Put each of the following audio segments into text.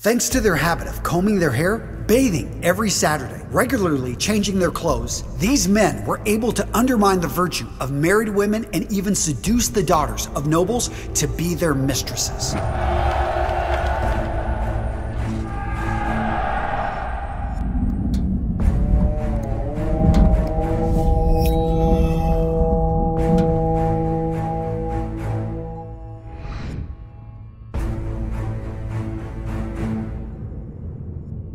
Thanks to their habit of combing their hair, bathing every Saturday, regularly changing their clothes, these men were able to undermine the virtue of married women and even seduce the daughters of nobles to be their mistresses.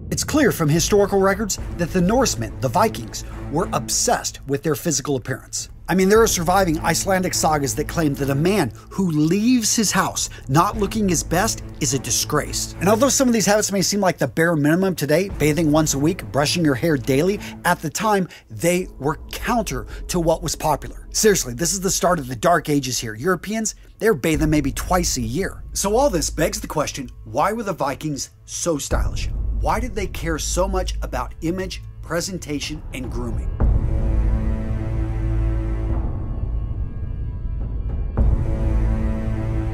It's clear from historical records that the Norsemen, the Vikings, were obsessed with their physical appearance. I mean, there are surviving Icelandic sagas that claim that a man who leaves his house not looking his best is a disgrace. And although some of these habits may seem like the bare minimum today, bathing once a week, brushing your hair daily, at the time, they were counter to what was popular. Seriously, this is the start of the Dark Ages here. Europeans, they're bathing maybe twice a year. So all this begs the question, why were the Vikings so stylish? Why did they care so much about image, presentation, and grooming?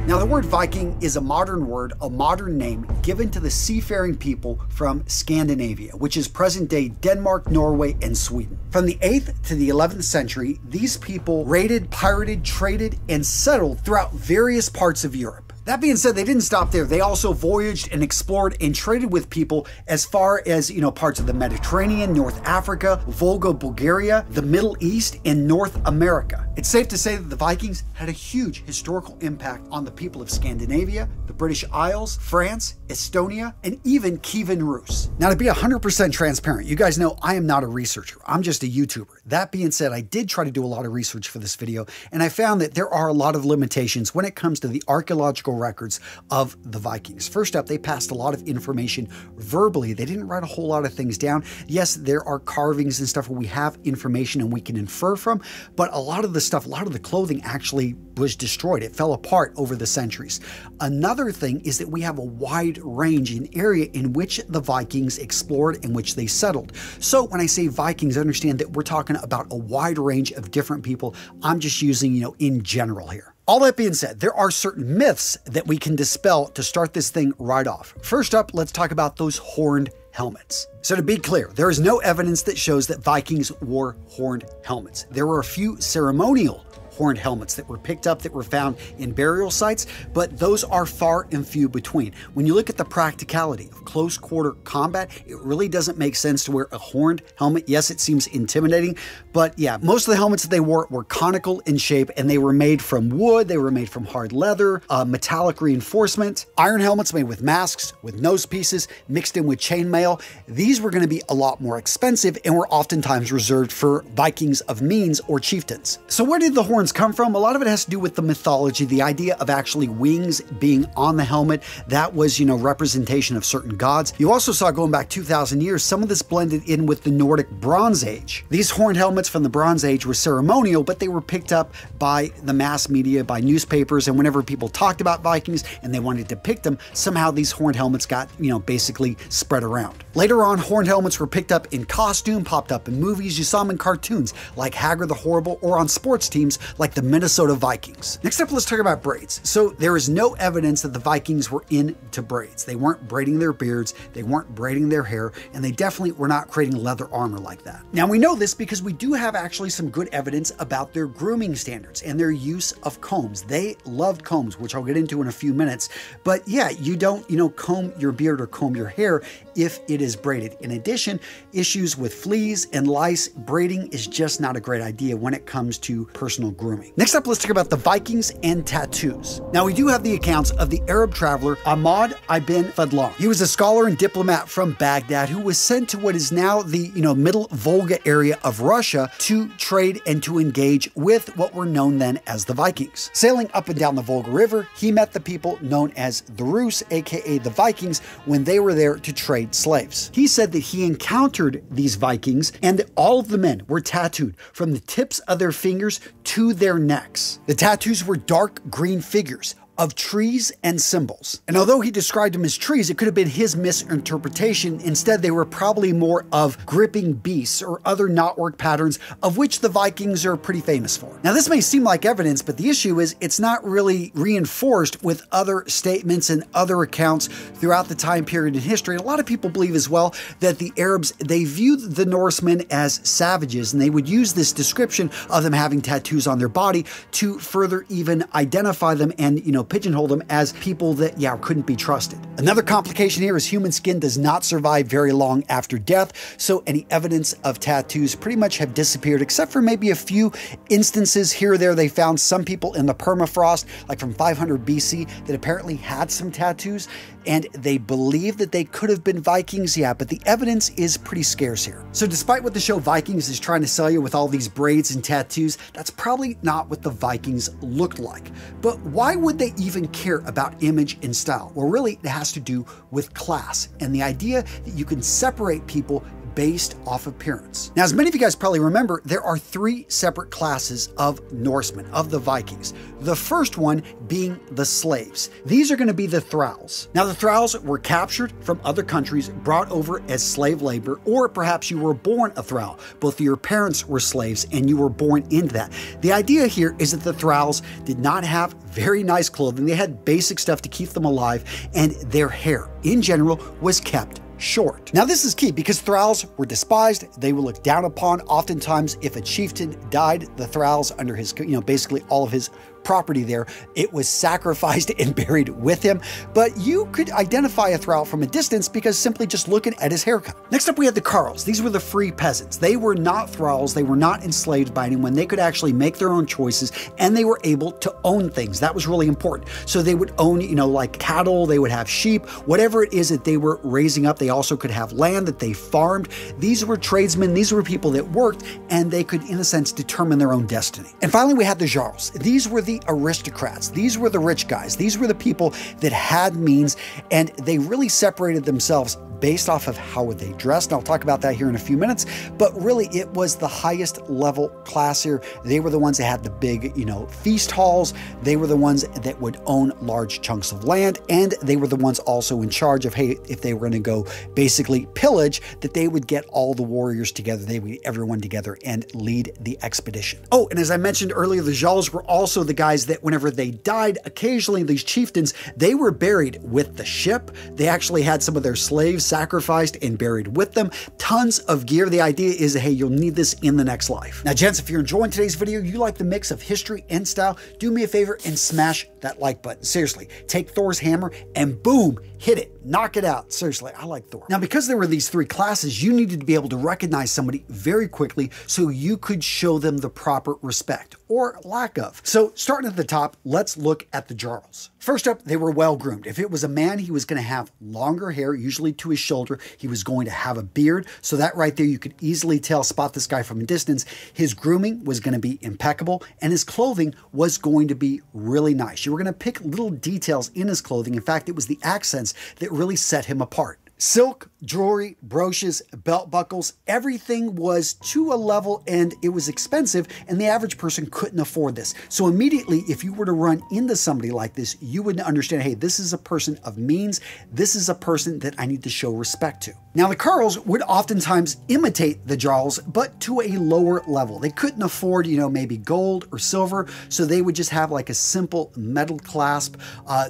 Now, the word Viking is a modern word, a modern name given to the seafaring people from Scandinavia, which is present-day Denmark, Norway, and Sweden. From the 8th to the 11th century, these people raided, pirated, traded, and settled throughout various parts of Europe. That being said, they didn't stop there. They also voyaged and explored and traded with people as far as, parts of the Mediterranean, North Africa, Volga, Bulgaria, the Middle East, and North America. It's safe to say that the Vikings had a huge historical impact on the people of Scandinavia, the British Isles, France, Estonia, and even Kievan Rus. Now, to be 100% transparent, you guys know I am not a researcher. I'm just a YouTuber. That being said, I did try to do a lot of research for this video, and I found that there are a lot of limitations when it comes to the archaeological records of the Vikings. First up, they passed a lot of information verbally. They didn't write a whole lot of things down. Yes, there are carvings and stuff where we have information and we can infer from, but a lot of the stuff, a lot of the clothing actually was destroyed. It fell apart over the centuries. Another thing is that we have a wide range in area in which the Vikings explored and which they settled. So when I say Vikings, understand that we're talking about a wide range of different people. I'm just using, in general here. All that being said, there are certain myths that we can dispel to start this thing right off. First up, let's talk about those horned helmets. So to be clear, there is no evidence that shows that Vikings wore horned helmets. There were a few ceremonial horned helmets that were picked up that were found in burial sites, but those are far and few between. When you look at the practicality of close quarter combat, it really doesn't make sense to wear a horned helmet. Yes, it seems intimidating, but yeah, most of the helmets that they wore were conical in shape and they were made from wood, they were made from hard leather, metallic reinforcement, iron helmets made with masks, with nose pieces, mixed in with chainmail. These were going to be a lot more expensive and were oftentimes reserved for Vikings of means or chieftains. So where did the horns come from? A lot of it has to do with the mythology, the idea of actually wings being on the helmet. That was, representation of certain gods. You also saw, going back 2,000 years, some of this blended in with the Nordic Bronze Age. These horned helmets from the Bronze Age were ceremonial, but they were picked up by the mass media, by newspapers, and whenever people talked about Vikings and they wanted to depict them, somehow these horned helmets got, basically spread around. Later on, horned helmets were picked up in costume, popped up in movies. You saw them in cartoons like Hagar the Horrible, or on sports teams like the Minnesota Vikings. Next up, let's talk about braids. So there is no evidence that the Vikings were into braids. They weren't braiding their beards, they weren't braiding their hair, and they definitely were not creating leather armor like that. Now we know this because we do have actually some good evidence about their grooming standards and their use of combs. They loved combs, which I'll get into in a few minutes, but yeah, you don't, comb your beard or comb your hair if it is braided. In addition, issues with fleas and lice, braiding is just not a great idea when it comes to personal grooming. Next up, let's talk about the Vikings and tattoos. Now, we do have the accounts of the Arab traveler Ahmad ibn Fadlan. He was a scholar and diplomat from Baghdad who was sent to what is now the middle Volga area of Russia to trade and to engage with what were known then as the Vikings. Sailing up and down the Volga River, he met the people known as the Rus, aka the Vikings, when they were there to trade slaves. He said that he encountered these Vikings and that all of the men were tattooed from the tips of their fingers to their necks. The tattoos were dark green figures, of trees and symbols. And although he described them as trees, it could have been his misinterpretation. Instead, they were probably more of gripping beasts or other knotwork patterns, of which the Vikings are pretty famous for. Now, this may seem like evidence, but the issue is it's not really reinforced with other statements and other accounts throughout the time period in history. And a lot of people believe as well that the Arabs, they viewed the Norsemen as savages, and they would use this description of them having tattoos on their body to further even identify them and, pigeonhole them as people that, couldn't be trusted. Another complication here is human skin does not survive very long after death, so any evidence of tattoos pretty much have disappeared, except for maybe a few instances here or there. They found some people in the permafrost, like from 500 BC, that apparently had some tattoos, and they believe that they could have been Vikings, but the evidence is pretty scarce here. So despite what the show Vikings is trying to sell you with all these braids and tattoos, that's probably not what the Vikings looked like. But why would they even care about image and style? Well, really, it has to do with class and the idea that you can separate people based off appearance. Now, as many of you guys probably remember, there are 3 separate classes of Norsemen, of the Vikings. The first one being the slaves. These are going to be the Thralls. Now, the Thralls were captured from other countries, brought over as slave labor, or perhaps you were born a Thrall. Both of your parents were slaves and you were born into that. The idea here is that the Thralls did not have very nice clothing. They had basic stuff to keep them alive, and their hair in general was kept short. Now, this is key because Thralls were despised. They were looked down upon. Oftentimes, if a chieftain died, the Thralls, under his, basically all of his property there, it was sacrificed and buried with him. But you could identify a Thrall from a distance because simply just looking at his haircut. Next up, we had the Jarls. These were the free peasants. They were not Thralls. They were not enslaved by anyone. They could actually make their own choices, and they were able to own things. That was really important. So they would own, like cattle, they would have sheep, whatever it is that they were raising up. They also could have land that they farmed. These were tradesmen. These were people that worked, and they could, in a sense, determine their own destiny. And finally, we had the Jarls. These were the aristocrats. These were the rich guys. These were the people that had means, and they really separated themselves based off of how they dressed. And I'll talk about that here in a few minutes, but really it was the highest level class here. They were the ones that had the big, feast halls. They were the ones that would own large chunks of land, and they were the ones also in charge of, hey, if they were going to go basically pillage, that they would get all the warriors together. They would get everyone together and lead the expedition. Oh, and as I mentioned earlier, the Jarls were also the guys that whenever they died, occasionally these chieftains, they were buried with the ship. They actually had some of their slaves sacrificed and buried with them. Tons of gear. The idea is, hey, you'll need this in the next life. Now, gents, if you're enjoying today's video, you like the mix of history and style, do me a favor and smash that like button. Seriously, take Thor's hammer and boom, hit it, knock it out. Seriously, I like Thor. Now, because there were these 3 classes, you needed to be able to recognize somebody very quickly so you could show them the proper respect or lack of. So starting at the top, let's look at the Jarls. First up, they were well groomed. If it was a man, he was going to have longer hair, usually to his shoulder. He was going to have a beard. So that right there, you could easily spot this guy from a distance. His grooming was going to be impeccable, and his clothing was going to be really nice. You were going to pick little details in his clothing. In fact, it was the accents that really set him apart. Silk, jewelry, brooches, belt buckles, everything was to a level, and it was expensive, and the average person couldn't afford this. So immediately, if you were to run into somebody like this, you would understand, hey, this is a person of means. This is a person that I need to show respect to. Now, the Jarls would oftentimes imitate the Jarls, but to a lower level. They couldn't afford, maybe gold or silver, so they would just have like a simple metal clasp.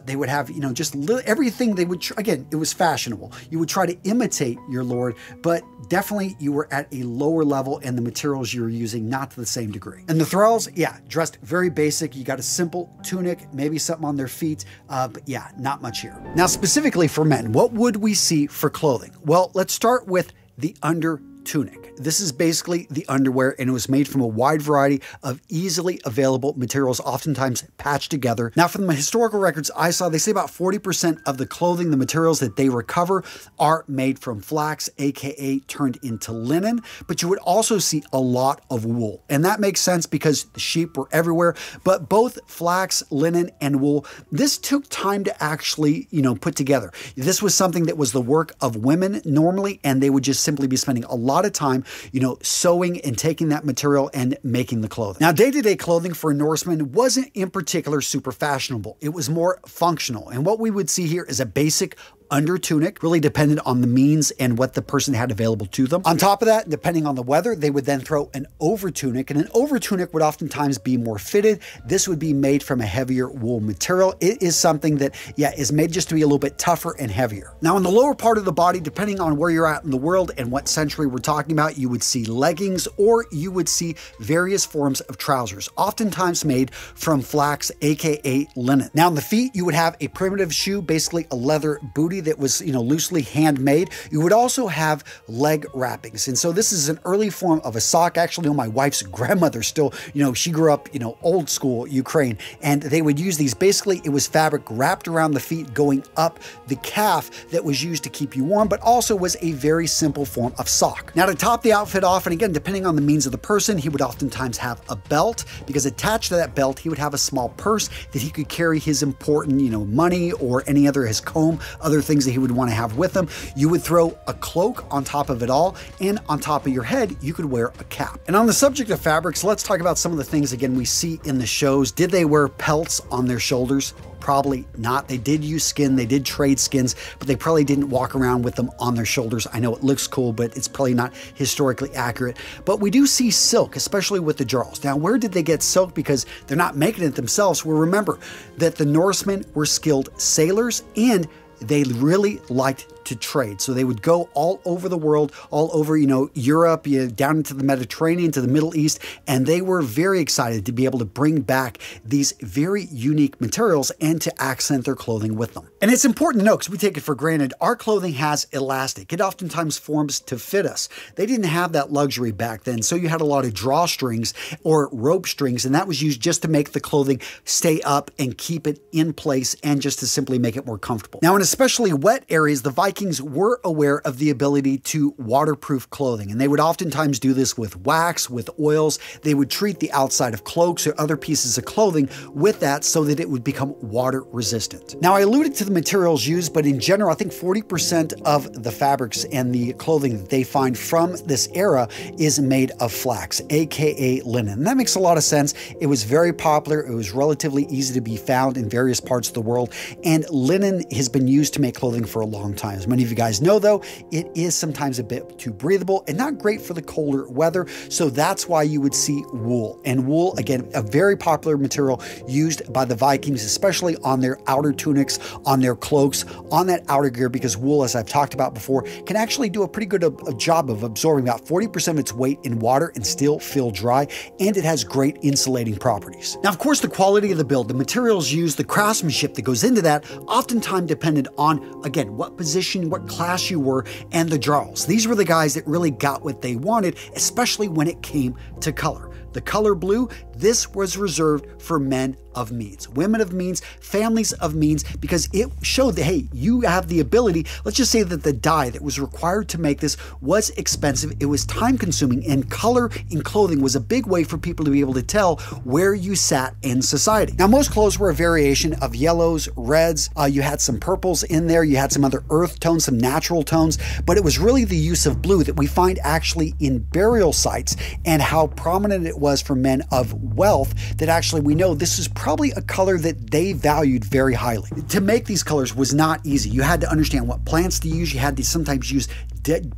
They would have, just everything they would, again, it was fashionable. You would try to imitate your lord, but definitely you were at a lower level, and the materials you were using not to the same degree. And the Thralls, dressed very basic. You got a simple tunic, maybe something on their feet, but not much here. Now, specifically for men, what would we see for clothing? Well, let's start with the under tunic. This is basically the underwear, and it was made from a wide variety of easily available materials, oftentimes patched together. Now, from the historical records I saw, they say about 40% of the clothing, the materials that they recover, are made from flax, aka turned into linen, but you would also see a lot of wool. And that makes sense because the sheep were everywhere, but both flax, linen, and wool, this took time to actually, put together. This was something that was the work of women normally, and they would just simply be spending a lot of time time, sewing and taking that material and making the clothing. Now, day-to-day clothing for a Norseman wasn't in particular super fashionable. It was more functional. And what we would see here is a basic under tunic, really depended on the means and what the person had available to them. On top of that, depending on the weather, they would then throw an over tunic, and an over tunic would oftentimes be more fitted. This would be made from a heavier wool material. It is something that, is made just to be a little bit tougher and heavier. Now, in the lower part of the body, depending on where you're at in the world and what century we're talking about, you would see leggings or you would see various forms of trousers, oftentimes made from flax, aka linen. Now, in the feet, you would have a primitive shoe, basically a leather bootie that was, loosely handmade. You would also have leg wrappings. And so this is an early form of a sock. Actually, my wife's grandmother still, she grew up, old school Ukraine, and they would use these. Basically, it was fabric wrapped around the feet going up the calf that was used to keep you warm, but also was a very simple form of sock. Now, to top the outfit off, and again, depending on the means of the person, he would oftentimes have a belt, because attached to that belt, he would have a small purse that he could carry his important, money or any other, his comb, other things that he would want to have with him. You would throw a cloak on top of it all, and on top of your head, you could wear a cap. And on the subject of fabrics, let's talk about some of the things, again, we see in the shows. Did they wear pelts on their shoulders? Probably not. They did use skin, they did trade skins, but they probably didn't walk around with them on their shoulders. I know it looks cool, but it's probably not historically accurate. But we do see silk, especially with the Jarls. Now, where did they get silk? Because they're not making it themselves. Well, remember that the Norsemen were skilled sailors, and they really liked to trade. So they would go all over the world, all over, Europe, down into the Mediterranean, to the Middle East, and they were very excited to be able to bring back these very unique materials and to accent their clothing with them. And it's important to know, because we take it for granted, our clothing has elastic. It oftentimes forms to fit us. They didn't have that luxury back then, so you had a lot of drawstrings or rope strings, and that was used just to make the clothing stay up and keep it in place and just to simply make it more comfortable. Now, in especially wet areas, the Vikings were aware of the ability to waterproof clothing, and they would oftentimes do this with wax, with oils. They would treat the outside of cloaks or other pieces of clothing with that so that it would become water resistant. Now, I alluded to the materials used, but in general, I think 40% of the fabrics and the clothing that they find from this era is made of flax, aka linen. And that makes a lot of sense. It was very popular. It was relatively easy to be found in various parts of the world, and linen has been used to make clothing for a long time. As many of you guys know, though, it is sometimes a bit too breathable and not great for the colder weather, so that's why you would see wool. And wool, again, a very popular material used by the Vikings, especially on their outer tunics, on their cloaks, on that outer gear, because wool, as I've talked about before, can actually do a pretty good job of absorbing about 40% of its weight in water and still feel dry, and it has great insulating properties. Now, of course, the quality of the build, the materials used, the craftsmanship that goes into that, oftentimes depended on, again, what position, what class you were, and the Jarls. These were the guys that really got what they wanted, especially when it came to color. The color blue, this was reserved for men of means, women of means, families of means, because it showed that, hey, you have the ability. Let's just say that the dye that was required to make this was expensive, it was time consuming, and color in clothing was a big way for people to be able to tell where you sat in society. Now, most clothes were a variation of yellows, reds, you had some purples in there, you had some other earth tones, some natural tones, but it was really the use of blue that we find actually in burial sites, and how prominent it was for men of wealth, that actually we know this is probably a color that they valued very highly. To make these colors was not easy. You had to understand what plants to use. You had to sometimes use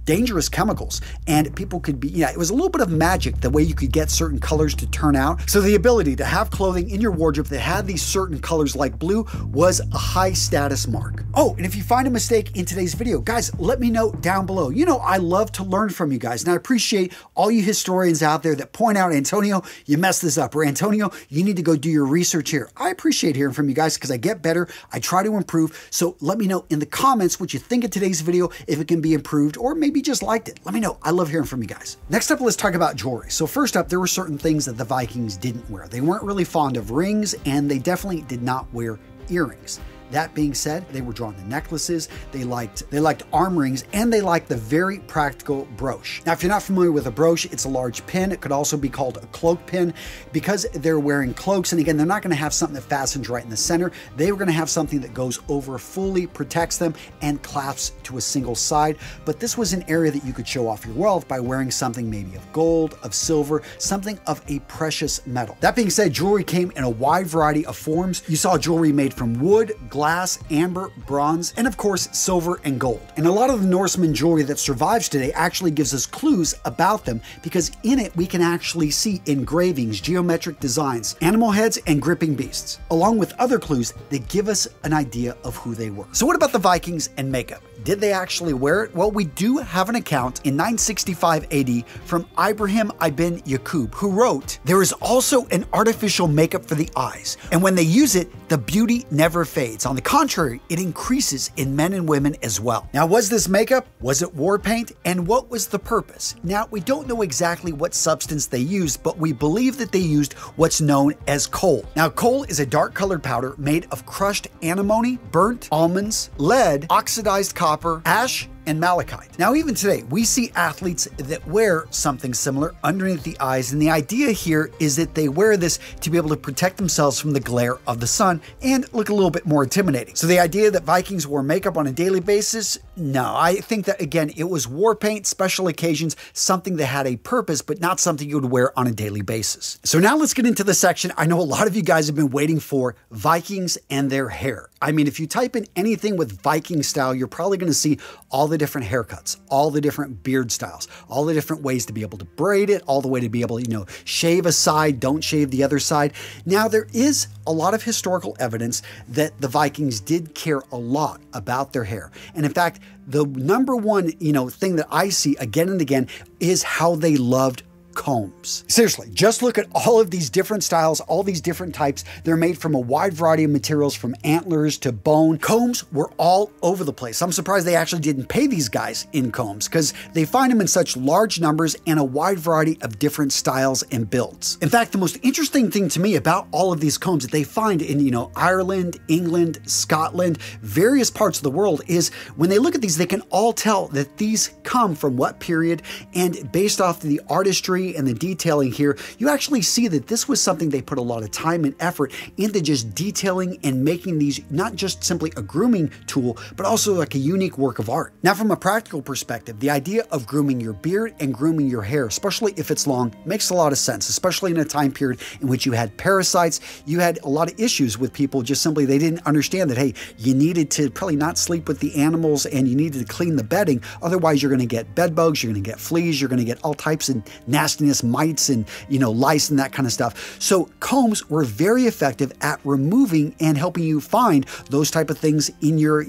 dangerous chemicals, and people could be, it was a little bit of magic the way you could get certain colors to turn out. So the ability to have clothing in your wardrobe that had these certain colors like blue was a high status mark. Oh, and if you find a mistake in today's video, guys, let me know down below. I love to learn from you guys, and I appreciate all you historians out there that point out, Antonio, you messed this up, or Antonio, you need to go do your research here. I appreciate hearing from you guys because I get better. I try to improve. So let me know in the comments what you think of today's video, if it can be improved, or maybe just liked it. Let me know. I love hearing from you guys. Next up, let's talk about jewelry. So first up, there were certain things that the Vikings didn't wear. They weren't really fond of rings, and they definitely did not wear earrings. That being said, they were drawn to necklaces, they liked arm rings, and they liked the very practical brooch. Now, if you're not familiar with a brooch, it's a large pin. It could also be called a cloak pin because they're wearing cloaks. And again, they're not going to have something that fastens right in the center. They were going to have something that goes over, fully protects them, and clasps to a single side. But this was an area that you could show off your wealth by wearing something maybe of gold, of silver, something of a precious metal. That being said, jewelry came in a wide variety of forms. You saw jewelry made from wood, glass, amber, bronze, and of course, silver and gold. And a lot of the Norseman jewelry that survives today actually gives us clues about them because in it we can actually see engravings, geometric designs, animal heads, and gripping beasts, along with other clues that give us an idea of who they were. So what about the Vikings and makeup? Did they actually wear it? Well, we do have an account in 965 AD from Ibrahim ibn Yaqub, who wrote, "There is also an artificial makeup for the eyes, and when they use it, the beauty never fades. On the contrary, it increases in men and women as well." Now, was this makeup? Was it war paint? And what was the purpose? Now, we don't know exactly what substance they used, but we believe that they used what's known as kohl. Now, kohl is a dark colored powder made of crushed antimony, burnt almonds, lead, oxidized copper, ash, and malachite. Now, even today, we see athletes that wear something similar underneath the eyes, and the idea here is that they wear this to be able to protect themselves from the glare of the sun and look a little bit more intimidating. So the idea that Vikings wore makeup on a daily basis, no. I think that, again, it was war paint, special occasions, something that had a purpose, but not something you would wear on a daily basis. So now let's get into the section I know a lot of you guys have been waiting for, Vikings and their hair. I mean, if you type in anything with Viking style, you're probably going to see all the different haircuts, all the different beard styles, all the different ways to be able to braid it, all the way to be able to, shave a side, don't shave the other side. Now, there is a lot of historical evidence that the Vikings did care a lot about their hair. And in fact, the number one, thing that I see again and again is how they loved combs. Seriously, just look at all of these different styles, all these different types. They're made from a wide variety of materials, from antlers to bone. Combs were all over the place. I'm surprised they actually didn't pay these guys in combs because they find them in such large numbers and a wide variety of different styles and builds. In fact, the most interesting thing to me about all of these combs that they find in, Ireland, England, Scotland, various parts of the world is when they look at these, they can all tell that these come from what period, and based off the artistry and the detailing here, you actually see that this was something they put a lot of time and effort into just detailing and making these not just simply a grooming tool, but also like a unique work of art. Now, from a practical perspective, the idea of grooming your beard and grooming your hair, especially if it's long, makes a lot of sense, especially in a time period in which you had parasites, you had a lot of issues with people just simply, they didn't understand that, hey, you needed to probably not sleep with the animals and you needed to clean the bedding. Otherwise, you're going to get bed bugs, you're going to get fleas, you're going to get all types of nastiness, mites and, lice and that kind of stuff. So combs were very effective at removing and helping you find those type of things in your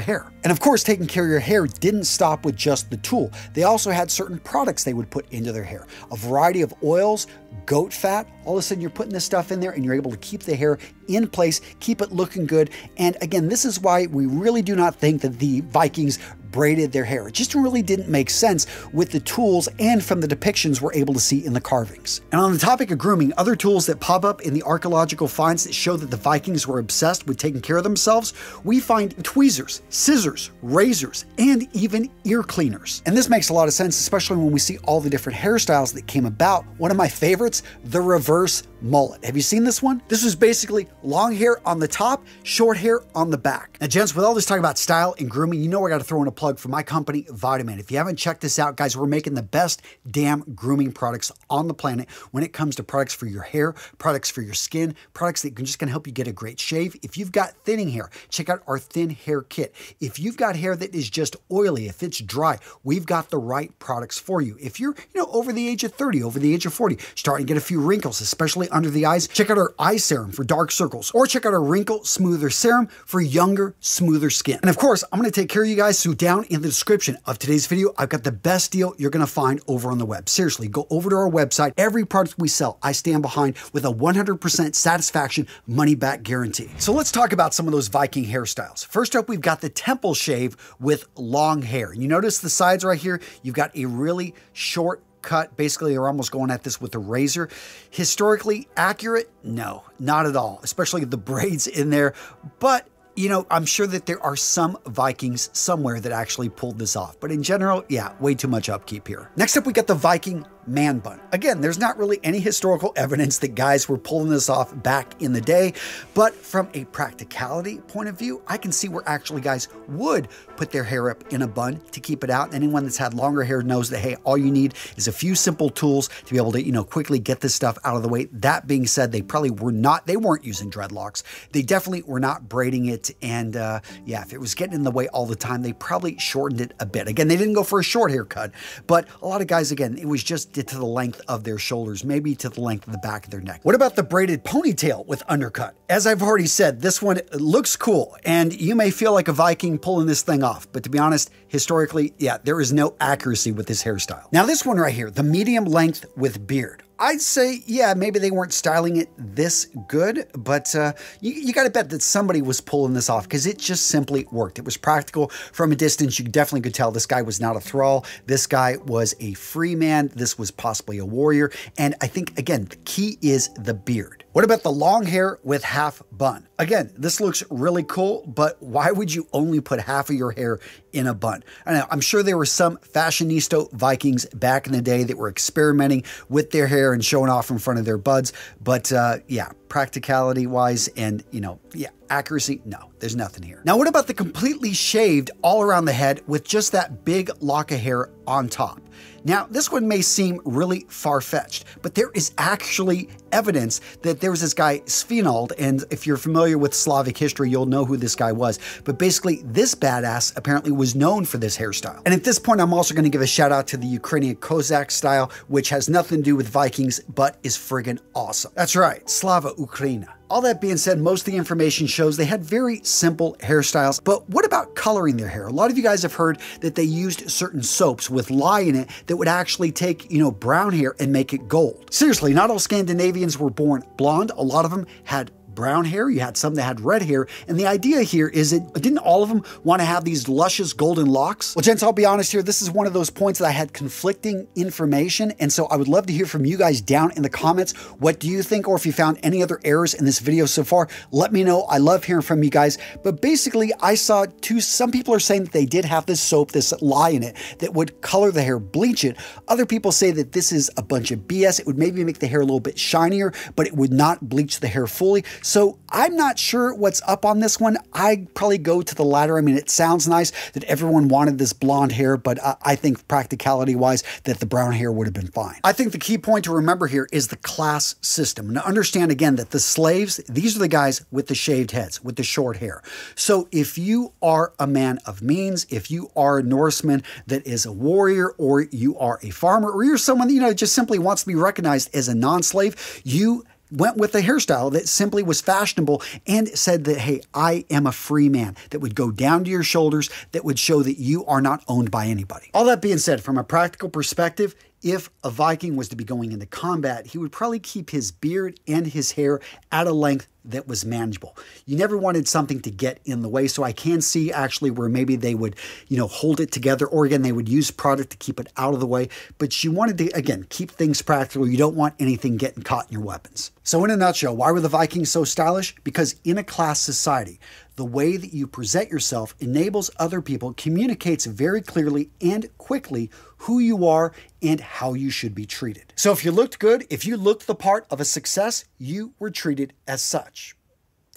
hair. And of course, taking care of your hair didn't stop with just the tool. They also had certain products they would put into their hair. A variety of oils, goat fat. All of a sudden you're putting this stuff in there and you're able to keep the hair in place, keep it looking good. And again, this is why we really do not think that the Vikings braided their hair. It just really didn't make sense with the tools and from the depictions we're able to see in the carvings. And on the topic of grooming, other tools that pop up in the archaeological finds that show that the Vikings were obsessed with taking care of themselves, we find tweezers, scissors, razors, and even ear cleaners. And this makes a lot of sense, especially when we see all the different hairstyles that came about. One of my favorites, the reverse mullet. Have you seen this one? This was basically long hair on the top, short hair on the back. Now, gents, with all this talk about style and grooming, I got to throw in a plug for my company, Vitamin. If you haven't checked this out, guys, we're making the best damn grooming products on the planet when it comes to products for your hair, products for your skin, products that just going to help you get a great shave. If you've got thinning hair, check out our thin hair kit. If you've got hair that is just oily, if it's dry, we've got the right products for you. If you're, over the age of 30, over the age of 40, starting to get a few wrinkles, especially under the eyes, check out our eye serum for dark circles, or check out our wrinkle smoother serum for younger, smoother skin. And of course, I'm going to take care of you guys, so down in the description of today's video, I've got the best deal you're going to find over on the web. Seriously, go over to our website. Every product we sell, I stand behind with a 100% satisfaction money back guarantee. So let's talk about some of those Viking hairstyles. First up, we've got the temple shave with long hair. You notice the sides right here, you've got a really short cut. Basically, they're almost going at this with a razor. Historically accurate? No, not at all, especially the braids in there. But You know, I'm sure that there are some Vikings somewhere that actually pulled this off, but in general, yeah, way too much upkeep here. Next up, we got the Viking man bun. Again, there's not really any historical evidence that guys were pulling this off back in the day, but from a practicality point of view, I can see where actually guys would put their hair up in a bun to keep it out. Anyone that's had longer hair knows that, hey, all you need is a few simple tools to be able to, you know, quickly get this stuff out of the way. That being said, they probably weren't using dreadlocks. They definitely were not braiding it. And yeah, if it was getting in the way all the time, they probably shortened it a bit. Again, they didn't go for a short haircut, but a lot of guys, again, it was just to the length of their shoulders, maybe to the length of the back of their neck. What about the braided ponytail with undercut? As I've already said, this one looks cool, and you may feel like a Viking pulling this thing off, but to be honest, historically, yeah, there is no accuracy with this hairstyle. Now this one right here, the medium length with beard. I'd say, yeah, maybe they weren't styling it this good, but you got to bet that somebody was pulling this off because it just simply worked. It was practical. From a distance, you definitely could tell this guy was not a thrall. This guy was a free man. This was possibly a warrior. And I think, again, the key is the beard. What about the long hair with half bun? Again, this looks really cool, but why would you only put half of your hair in a bun? I know, I'm sure there were some fashionista Vikings back in the day that were experimenting with their hair and showing off in front of their buds, but yeah, practicality wise and, you know, yeah, accuracy, no, there's nothing here. Now, what about the completely shaved all around the head with just that big lock of hair on top? Now, this one may seem really far-fetched, but there is actually evidence that there was this guy, Svinold, and if you're familiar with Slavic history, you'll know who this guy was. But basically, this badass apparently was known for this hairstyle. And at this point, I'm also going to give a shout out to the Ukrainian Kozak style, which has nothing to do with Vikings, but is friggin' awesome. That's right, Slava Ukraina. All that being said, most of the information shows they had very simple hairstyles, but what about coloring their hair? A lot of you guys have heard that they used certain soaps with lye in it that would actually take, you know, brown hair and make it gold. Seriously, not all Scandinavians were born blonde. A lot of them had brown hair, you had some that had red hair, and the idea here is that didn't all of them want to have these luscious golden locks? Well, gents, I'll be honest here, this is one of those points that I had conflicting information, and so I would love to hear from you guys down in the comments. What do you think, or if you found any other errors in this video so far, let me know. I love hearing from you guys, but basically I saw some people are saying that they did have this soap, this lye in it, that would color the hair, bleach it. Other people say that this is a bunch of BS. It would maybe make the hair a little bit shinier, but it would not bleach the hair fully. So I'm not sure what's up on this one. I'd probably go to the latter. I mean, it sounds nice that everyone wanted this blonde hair, but I think practicality-wise that the brown hair would have been fine. I think the key point to remember here is the class system. Now understand again that the slaves, these are the guys with the shaved heads, with the short hair. So if you are a man of means, if you are a Norseman that is a warrior, or you are a farmer, or you're someone that, you know, just simply wants to be recognized as a non-slave, you went with a hairstyle that simply was fashionable and said that, hey, I am a free man, that would go down to your shoulders, that would show that you are not owned by anybody. All that being said, from a practical perspective, if a Viking was to be going into combat, he would probably keep his beard and his hair at a length that was manageable. You never wanted something to get in the way, so I can see actually where maybe they would, you know, hold it together, or again, they would use product to keep it out of the way, but you wanted to, again, keep things practical. You don't want anything getting caught in your weapons. So in a nutshell, why were the Vikings so stylish? Because in a class society, the way that you present yourself enables other people, communicates very clearly and quickly who you are and how you should be treated. So if you looked good, if you looked the part of a success, you were treated as such.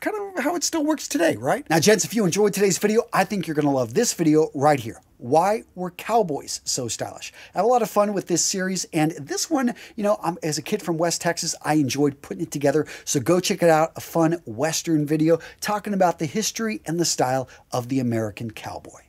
Kind of how it still works today, right? Now, gents, if you enjoyed today's video, I think you're going to love this video right here. Why were cowboys so stylish? I have a lot of fun with this series, and this one, you know, as a kid from West Texas, I enjoyed putting it together, so go check it out. A fun Western video talking about the history and the style of the American cowboy.